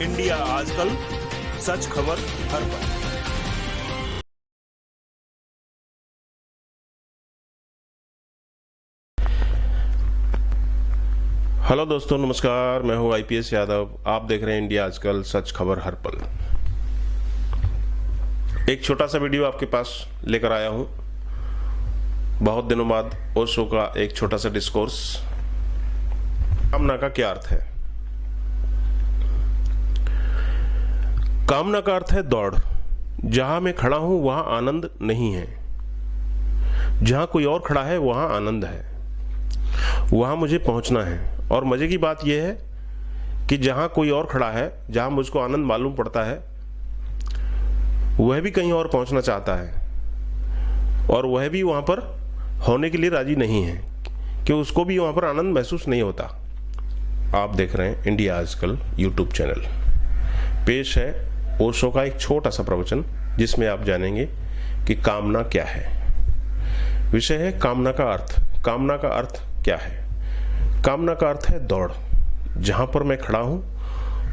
India आजकल, सच खबर हर पल। हेलो दोस्तों, नमस्कार। मैं हूं आईपीएस यादव। आप देख रहे हैं इंडिया आजकल, सच खबर हर पल। एक छोटा सा वीडियो आपके पास लेकर आया हूं। बहुत दिनों बाद ओशो का एक छोटा सा डिस्कोर्स। कामना का क्या अर्थ है? कामना का अर्थ है दौड़। जहां मैं खड़ा हूं वहां आनंद नहीं है, जहां कोई और खड़ा है वहां आनंद है। वहां मुझे पहुंचना है। और मजे की बात यह है कि जहां कोई और खड़ा है, जहां मुझको आनंद मालूम पड़ता है, वह भी कहीं और पहुंचना चाहता है और वह भी वहां पर होने के लिए राजी नहीं है कि उसको भी वहां पर आनंद महसूस नहीं होता। आप देख रहे हैं इंडिया आजकल यूट्यूब चैनल। पेश है ओशो का एक छोटा सा प्रवचन, जिसमें आप जानेंगे कि कामना क्या है। विषय है कामना का अर्थ। कामना का अर्थ क्या है? कामना का अर्थ है दौड़। जहां पर मैं खड़ा हूं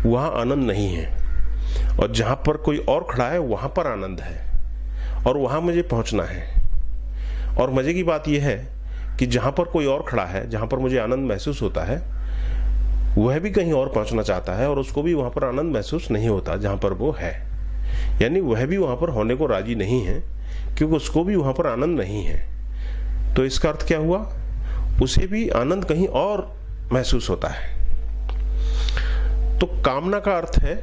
वहां आनंद नहीं है, और जहां पर कोई और खड़ा है वहां पर आनंद है, और वहां मुझे पहुंचना है। और मजे की बात यह है कि जहां पर कोई और खड़ा है, जहां पर मुझे आनंद महसूस होता है, वह भी कहीं और पहुंचना चाहता है और उसको भी वहां पर आनंद महसूस नहीं होता जहां पर वो है। यानी वह भी वहां पर होने को राजी नहीं है, क्योंकि उसको भी वहां पर आनंद नहीं है। तो इसका अर्थ क्या हुआ? उसे भी आनंद कहीं और महसूस होता है। तो कामना का अर्थ है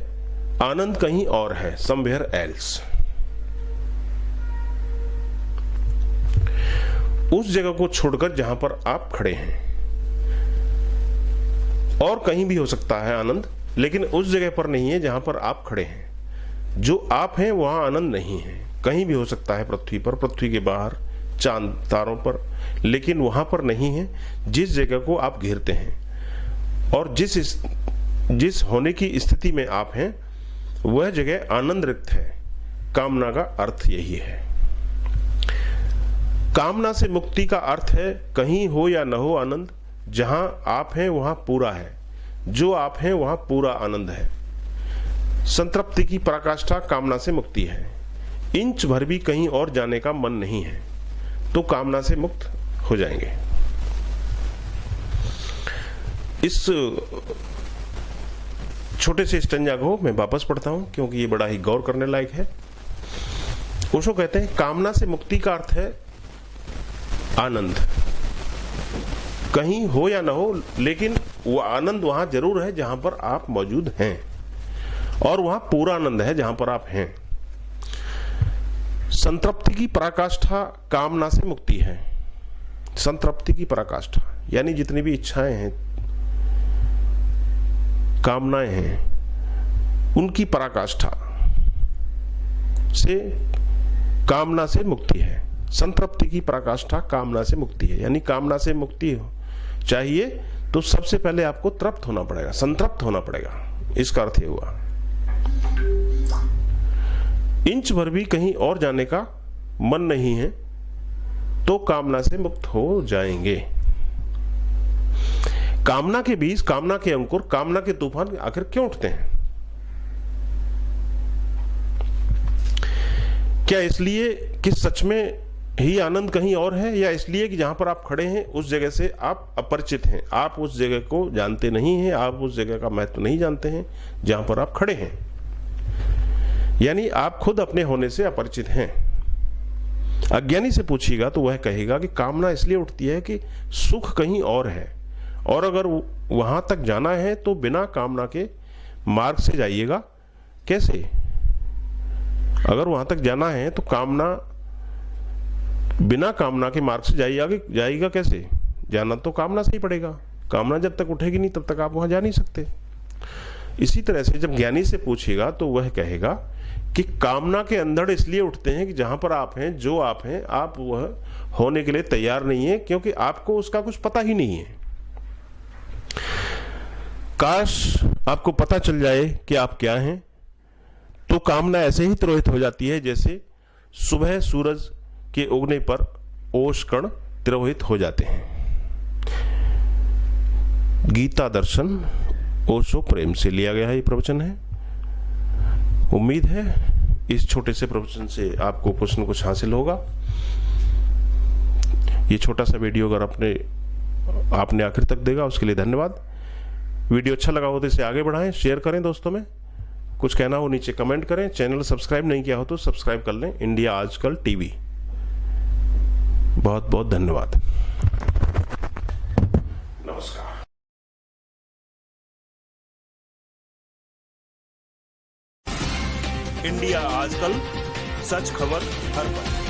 आनंद कहीं और है, समवेयर एल्स। उस जगह को छोड़कर जहां पर आप खड़े हैं। और कहीं भी हो सकता है आनंद, लेकिन उस जगह पर नहीं है जहां पर आप खड़े हैं। जो आप हैं वहां आनंद नहीं है। कहीं भी हो सकता है पृथ्वी पर, पृथ्वी के बाहर, चांद तारों पर, लेकिन वहां पर नहीं है जिस जगह को आप घेरते हैं। और जिस होने की स्थिति में आप हैं वह जगह आनंद रिक्त है। कामना का अर्थ यही है। कामना से मुक्ति का अर्थ है कहीं हो या न हो आनंद, जहां आप हैं वहां पूरा है। जो आप हैं वहां पूरा आनंद है। संतृप्ति की पराकाष्ठा कामना से मुक्ति है। इंच भर भी कहीं और जाने का मन नहीं है, तो कामना से मुक्त हो जाएंगे। इस छोटे से स्टंजा को मैं वापस पढ़ता हूं, क्योंकि ये बड़ा ही गौर करने लायक है। ओशो कहते हैं कामना से मुक्ति का अर्थ है आनंद। कहीं हो या ना हो, लेकिन वो आनंद वहां जरूर है जहां पर आप मौजूद हैं, और वहां पूरा आनंद है जहां पर आप हैं। संतृप्ति की पराकाष्ठा कामना से मुक्ति है। संतृप्ति की पराकाष्ठा यानी जितनी भी इच्छाएं हैं, कामनाएं हैं, उनकी पराकाष्ठा से कामना से मुक्ति है। संतृप्ति की पराकाष्ठा कामना से मुक्ति है। यानी कामना से मुक्ति चाहिए तो सबसे पहले आपको तृप्त होना पड़ेगा, संतृप्त होना पड़ेगा। इसका अर्थ ये हुआ। इंच भर भी कहीं और जाने का मन नहीं है, तो कामना से मुक्त हो जाएंगे। कामना के बीज, कामना के अंकुर, कामना के तूफान आखिर क्यों उठते हैं? क्या इसलिए कि सच में ही आनंद कहीं और है, या इसलिए कि जहां पर आप खड़े हैं उस जगह से आप अपरिचित हैं, आप उस जगह को जानते नहीं हैं, आप उस जगह का महत्व नहीं जानते हैं जहां पर आप खड़े हैं? यानी आप खुद अपने होने से अपरिचित हैं। अज्ञानी से पूछिएगा तो वह कहेगा कि कामना इसलिए उठती है कि सुख कहीं और है, और अगर वहां तक जाना है तो बिना कामना के मार्ग से जाइएगा। कैसे? अगर वहां तक जाना है तो बिना कामना के मार्ग से जाइएगा कैसे? जाना तो कामना से ही पड़ेगा। कामना जब तक उठेगी नहीं तब तक आप वहां जा नहीं सकते। इसी तरह से जब ज्ञानी से पूछेगा तो वह कहेगा कि कामना के अंधड़ इसलिए उठते हैं कि जहां पर आप हैं, जो आप हैं, आप वह होने के लिए तैयार नहीं है, क्योंकि आपको उसका कुछ पता ही नहीं है। काश आपको पता चल जाए कि आप क्या हैं, तो कामना ऐसे ही तिरोहित हो जाती है जैसे सुबह सूरज के उगने पर ओश कण तिरोहित हो जाते हैं। गीता दर्शन ओशो प्रेम से लिया गया है ये प्रवचन है। उम्मीद है इस छोटे से प्रवचन से आपको कुछ न कुछ हासिल होगा। ये छोटा सा वीडियो अगर आपने आखिर तक देखा उसके लिए धन्यवाद। वीडियो अच्छा लगा हो तो इसे आगे बढ़ाएं, शेयर करें दोस्तों में। कुछ कहना हो नीचे कमेंट करें। चैनल सब्सक्राइब नहीं किया हो तो सब्सक्राइब कर लें, इंडिया आजकल टीवी। बहुत बहुत धन्यवाद। नमस्कार। इंडिया आजकल, सच खबर हर पल।